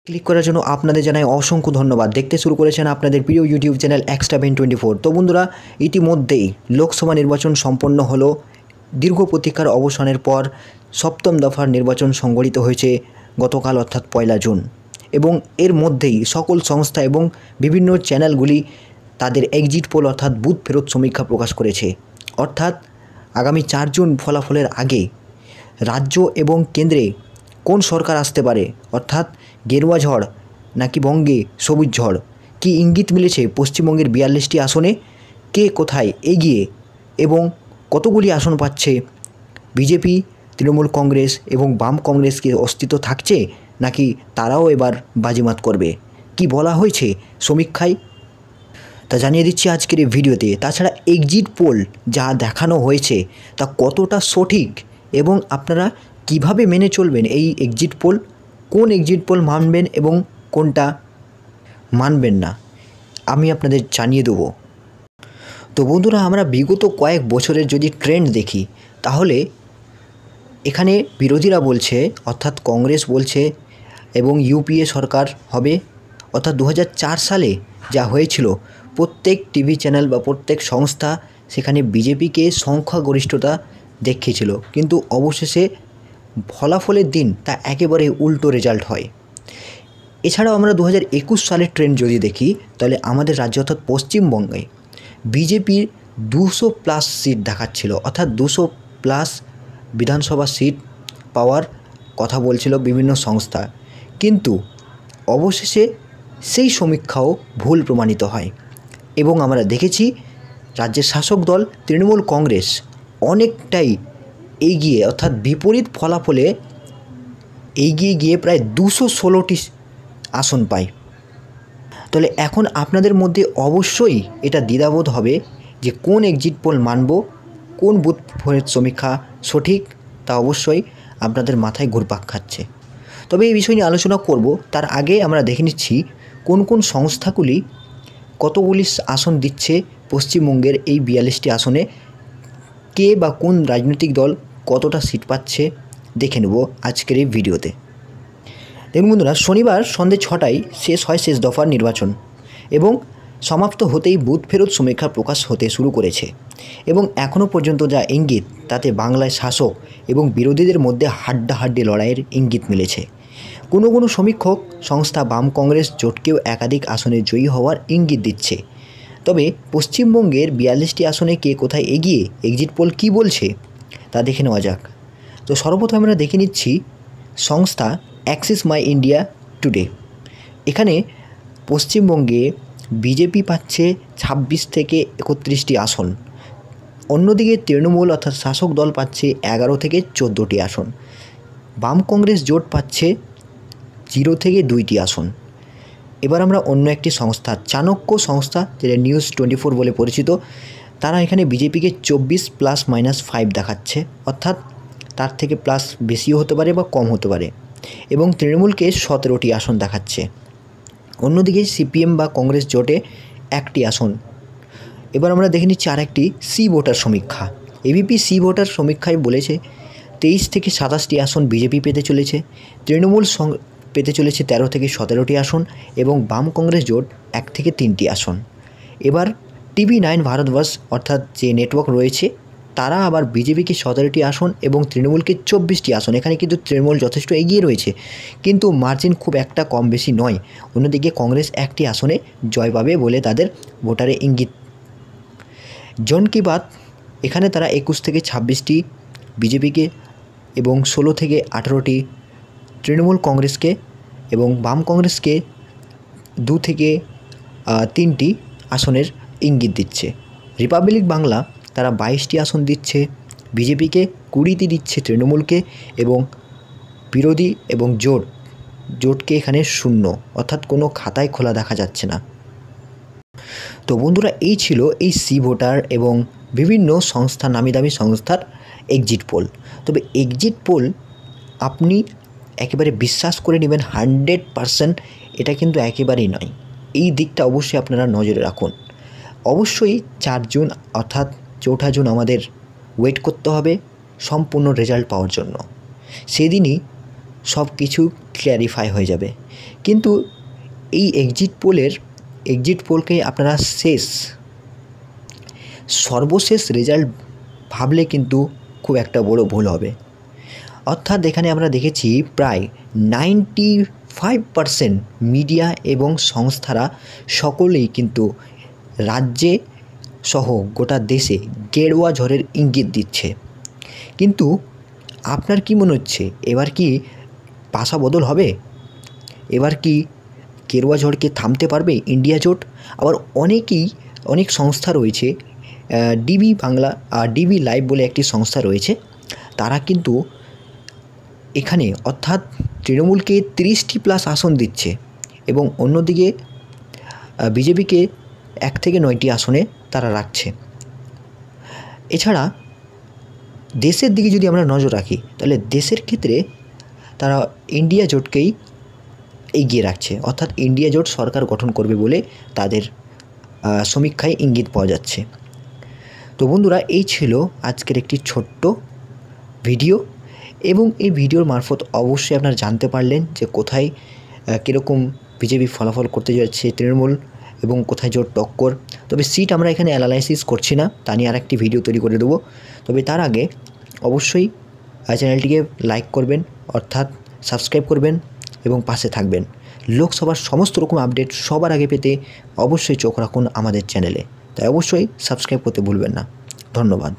Click করার জন্য আপনাদের জানাই অসংখ্য ধন্যবাদ। দেখতে শুরু করেছেন আপনাদের প্রিয় ইউটিউব চ্যানেল extra24। তো বন্ধুরা, ইতিমধ্যেই লোকসভা নির্বাচন সম্পন্ন হলো। দীর্ঘ প্রতীক্ষার অবসানের পর সপ্তম দফার নির্বাচন সংগঠিত হয়েছে গতকাল অর্থাৎ 1 জুন, এবং এর মধ্যেই সকল সংস্থা এবং বিভিন্ন চ্যানেলগুলি তাদের এক্সিট পোল অর্থাৎ বুথ ফেরত সমীক্ষা প্রকাশ করেছে। অর্থাৎ আগামী 4 জুন ফলাফলের আগে রাজ্য এবং কেন্দ্রে কোন সরকার আসতে পারে, অর্থাৎ গেরুয়া ঝড় নাকি বঙ্গে সবুজ ঝড়, কী ইঙ্গিত মিলেছে পশ্চিমবঙ্গের 42টি আসনে, কে কোথায় এগিয়ে এবং কতগুলি আসন পাচ্ছে বিজেপি, তৃণমূল কংগ্রেস এবং বাম কংগ্রেসকে অস্তিত্ব থাকছে নাকি তারাও এবার বাজিমাত করবে, কি বলা হয়েছে সমীক্ষায় তা জানিয়ে দিচ্ছি আজকের এই ভিডিওতে। তাছাড়া এক্সিট পোল যা দেখানো হয়েছে তা কতটা সঠিক এবং আপনারা কিভাবে মেনে চলবেন এই এক্সিট পোল, কোন এক্সিট পোল মানবেন এবং কোনটা মানবেন না, আমি আপনাদের জানিয়ে দেবো। তো বন্ধুরা, আমরা বিগত কয়েক বছরের যদি ট্রেন্ড দেখি তাহলে এখানে বিরোধীরা বলছে অর্থাৎ কংগ্রেস বলছে এবং ইউপিএ সরকার হবে, অর্থাৎ 2004 সালে যা হয়েছিল প্রত্যেক টিভি চ্যানেল বা প্রত্যেক সংস্থা সেখানে বিজেপিকে সংখ্যাগরিষ্ঠতা দেখিয়েছিল, কিন্তু অবশেষে ফলাফলের দিন তা একেবারে উল্টো রেজাল্ট হয়। এছাড়াও আমরা 2021 সালের ট্রেন্ড যদি দেখি তাহলে আমাদের রাজ্য অর্থাৎ পশ্চিমবঙ্গে বিজেপির 200+ সিট দেখাচ্ছিল, অর্থাৎ 200+ বিধানসভা সিট পাওয়ার কথা বলছিল বিভিন্ন সংস্থা, কিন্তু অবশেষে সেই সমীক্ষাও ভুল প্রমাণিত হয় এবং আমরা দেখেছি রাজ্যের শাসক দল তৃণমূল কংগ্রেস অনেকটাই এগিয়ে, অর্থাৎ বিপরীত ফলাফলে এগিয়ে গিয়ে প্রায় 216টি আসন পায়। তাহলে এখন আপনাদের মধ্যে অবশ্যই এটা দ্বিধাবোধ হবে যে কোন এক্সিট পোল মানব, কোন বুথ ফেরত সমীক্ষা সঠিক, তা অবশ্যই আপনাদের মাথায় ঘুরপাক খাচ্ছে। তবে এই বিষয় নিয়ে আলোচনা করব, তার আগে আমরা দেখে নিচ্ছি কোন কোন সংস্থাগুলি কতগুলি আসন দিচ্ছে পশ্চিমবঙ্গের এই 42টি আসনে, কে বা কোন রাজনৈতিক দল কতটা সিট পাচ্ছে দেখে নেব আজকের এই ভিডিওতে। দেখুন বন্ধুরা, শনিবার সন্ধ্যে 6টায় শেষ হয় শেষ দফার নির্বাচন এবং সমাপ্ত হতেই বুথ ফেরত সমীক্ষা প্রকাশ হতে শুরু করেছে এবং এখনও পর্যন্ত যা ইঙ্গিত তাতে বাংলায় শাসক এবং বিরোধীদের মধ্যে হাড্ডাহাড্ডি লড়াইয়ের ইঙ্গিত মিলেছে। কোনো কোনো সমীক্ষক সংস্থা বাম কংগ্রেস জোটকেও একাধিক আসনে জয়ী হওয়ার ইঙ্গিত দিচ্ছে। তবে পশ্চিমবঙ্গের 42টি আসনে কে কোথায় এগিয়ে, এক্সিট পোল কী বলছে তা দেখে নেওয়া যাক। তো সর্বপ্রথম আমরা দেখে নিচ্ছি সংস্থা অ্যাক্সিস মাই ইন্ডিয়া টুডে। এখানে পশ্চিমবঙ্গে বিজেপি পাচ্ছে 26 থেকে 31টি আসন, অন্যদিকে তৃণমূল অর্থাৎ শাসক দল পাচ্ছে 11 থেকে 14টি আসন, বাম কংগ্রেস জোট পাচ্ছে 0 থেকে 2টি আসন। এবার আমরা অন্য একটি সংস্থা চাণক্য সংস্থা, যেটা নিউজ 24 বলে পরিচিত, তারা এখানে বিজেপিকে 24 ± 5 দেখাচ্ছে, অর্থাৎ তার থেকে প্লাস বেশিও হতে পারে বা কম হতে পারে, এবং তৃণমূলকে 17টি আসন দেখাচ্ছে। অন্যদিকে সিপিএম বা কংগ্রেস জোটে 1টি আসন। এবার আমরা দেখে নিচ্ছি আরেকটি সি ভোটার সমীক্ষা। এবিপি সি ভোটার সমীক্ষায় বলেছে 23 থেকে 27টি আসন বিজেপি পেতে চলেছে, তৃণমূল পেতে চলেছে 13 থেকে 17টি আসন এবং বাম কংগ্রেস জোট 1 থেকে 3টি আসন। এবার TV9 ভারতবর্ষ অর্থাৎ যে নেটওয়ার্ক রয়েছে তারা আবার বিজেপিকে 17টি আসন এবং তৃণমূলকে 24টি আসন, এখানে কিন্তু তৃণমূল যথেষ্ট এগিয়ে রয়েছে কিন্তু মার্জিন খুব একটা কম বেশি নয়। অন্যদিকে কংগ্রেস 1টি আসনে জয় পাবে বলে তাদের ভোটারে ইঙ্গিত। জন কি বাত, এখানে তারা 21 থেকে 26টি বিজেপিকে এবং 16 থেকে 18টি তৃণমূল কংগ্রেসকে এবং বাম কংগ্রেসকে 2 থেকে 3টি আসনের ইঙ্গিত দিচ্ছে। রিপাবলিক বাংলা তারা 22টি আসন দিচ্ছে বিজেপিকে, 20টি দিচ্ছে তৃণমূলকে এবং বিরোধী এবং জোটকে এখানে 0, অর্থাৎ কোনো খাতায় খোলা দেখা যাচ্ছে না। তো বন্ধুরা, এই ছিল এই সি ভোটার এবং বিভিন্ন সংস্থা, নামি দামি সংস্থার এক্সিট পোল। তবে এক্সিট পোল আপনি একেবারে বিশ্বাস করে নেবেন 100%, এটা কিন্তু একেবারেই নয়। এই দিকটা অবশ্যই আপনারা নজরে রাখুন। অবশ্যই 4 জুন অর্থাৎ 4 জুন আমাদের ওয়েট করতে হবে সম্পূর্ণ রেজাল্ট পাওয়ার জন্য। সেদিনই সব কিছু ক্ল্যারিফাই হয়ে যাবে। কিন্তু এই এক্সিট পোলকে আপনারা সর্বশেষ রেজাল্ট ভাবলে কিন্তু খুব একটা বড় ভুল হবে। অর্থাৎ এখানে আমরা দেখেছি প্রায় 95% মিডিয়া এবং সংস্থারা সকলেই কিন্তু রাজ্যে সহ গোটা দেশে গেরুয়া ঝড়ের ইঙ্গিত দিচ্ছে। কিন্তু আপনার কি মনে হচ্ছে এবার কি পাশা বদল হবে? এবার কি গেরুয়া ঝড়কে থামতে পারবে ইন্ডিয়া জোট? আবার অনেক সংস্থা রয়েছে, ডিবি বাংলা আর ডিবি লাইভ বলে একটি সংস্থা রয়েছে, তারা কিন্তু এখানে অর্থাৎ তৃণমূলকে 30টি প্লাস আসন দিচ্ছে এবং অন্যদিকে বিজেপিকে 1 থেকে 9টি আসনে তারা রাখছে। এছাড়া দেশের দিকে যদি আমরা নজর রাখি তাহলে দেশের ক্ষেত্রে তারা ইন্ডিয়া জোটকেই এগিয়ে রাখছে, অর্থাৎ ইন্ডিয়া জোট সরকার গঠন করবে বলে তাদের সমীক্ষায় ইঙ্গিত পাওয়া যাচ্ছে। তো বন্ধুরা, এই ছিল আজকের একটি ছোট্ট ভিডিও এবং এই ভিডিওর মারফত অবশ্যই আপনারা জানতে পারলেন যে কোথায় কীরকম বিজেপি ফলাফল করতে যাচ্ছে তৃণমূল এবং কোথায় জোট টক্কর। তবে সিট আমরা এখানে অ্যানালাইসিস করছি না, তা নিয়ে আরেকটি ভিডিও তৈরি করে দেবো। তবে তার আগে অবশ্যই চ্যানেলটিকে লাইক করবেন, অর্থাৎ সাবস্ক্রাইব করবেন এবং পাশে থাকবেন। লোকসভার সমস্ত রকম আপডেট সবার আগে পেতে অবশ্যই চোখ রাখুন আমাদের চ্যানেলে, তাই অবশ্যই সাবস্ক্রাইব করতে ভুলবেন না। ধন্যবাদ।